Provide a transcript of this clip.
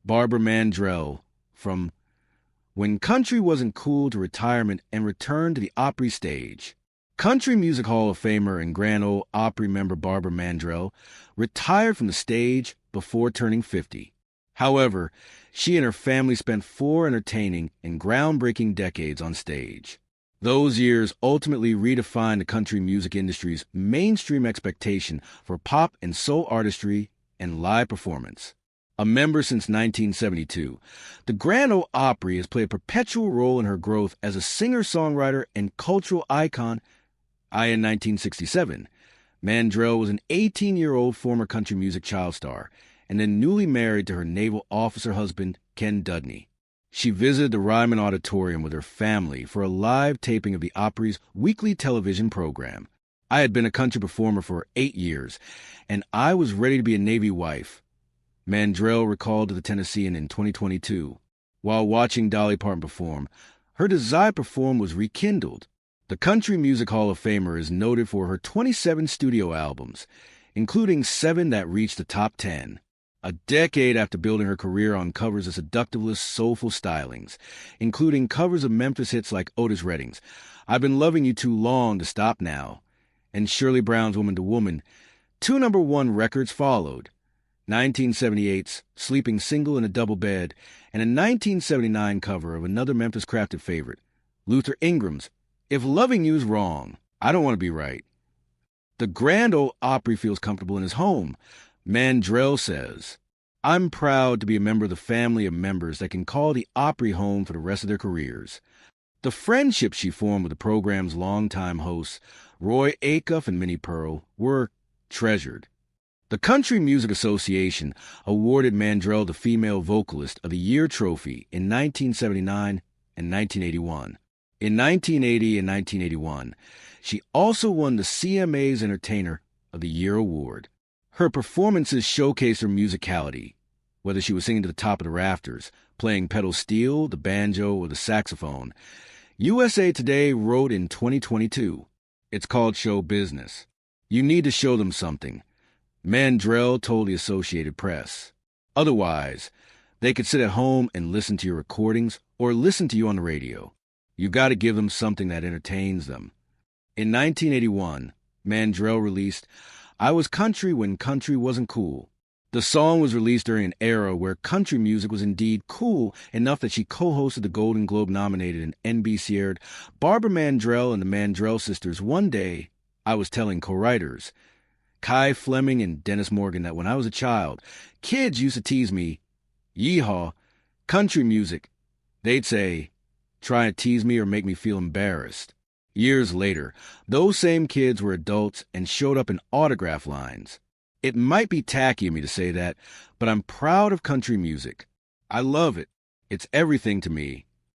Barbara Mandrell from When Country Wasn't Cool to Retirement and Returned to the Opry Stage. Country Music Hall of Famer and Grand Ole Opry member Barbara Mandrell retired from the stage before turning 50. However, she and her family spent 4 entertaining and groundbreaking decades on stage. Those years ultimately redefined the country music industry's mainstream expectation for pop and soul artistry and live performance. A member since 1972, the Grand Ole Opry has played a perpetual role in her growth as a singer-songwriter and cultural icon. In 1967, Mandrell was an 18-year-old former country music child star and then newly married to her naval officer husband, Ken Dudney. She visited the Ryman Auditorium with her family for a live taping of the Opry's weekly television program. I had been a country performer for 8 years, and I was ready to be a Navy wife, Mandrell recalled to the Tennessean in 2022. While watching Dolly Parton perform, her desire to perform was rekindled. The Country Music Hall of Famer is noted for her 27 studio albums, including 7 that reached the top 10. A decade after building her career on covers of seductively soulful stylings, including covers of Memphis hits like Otis Redding's I've Been Loving You Too Long to Stop Now, and Shirley Brown's Woman to Woman, 2 #1 records followed: 1978's Sleeping Single in a Double Bed, and a 1979 cover of another Memphis crafted favorite, Luther Ingram's If Loving You's Wrong, I Don't Want to Be Right. The Grand Ole Opry feels comfortable in his home. Mandrell says, I'm proud to be a member of the family of members that can call the Opry home for the rest of their careers. The friendships she formed with the program's longtime hosts, Roy Acuff and Minnie Pearl, were treasured. The Country Music Association awarded Mandrell the Female Vocalist of the Year trophy in 1979 and 1981. In 1980 and 1981, she also won the CMA's Entertainer of the Year award. Her performances showcased her musicality, whether she was singing to the top of the rafters, playing pedal steel, the banjo, or the saxophone. USA Today wrote in 2022, it's called show business. You need to show them something, Mandrell told the Associated Press. Otherwise, they could sit at home and listen to your recordings or listen to you on the radio. You got to give them something that entertains them. In 1981, Mandrell released I Was Country When Country Wasn't Cool. The song was released during an era where country music was indeed cool enough that she co-hosted the Golden Globe-nominated and NBC-aired Barbara Mandrell and the Mandrell Sisters One Day. I was telling co-writers, Kai Fleming and Dennis Morgan, that when I was a child, kids used to tease me, yeehaw, country music. They'd say, try and tease me or make me feel embarrassed. Years later, those same kids were adults and showed up in autograph lines. It might be tacky of me to say that, but I'm proud of country music. I love it. It's everything to me.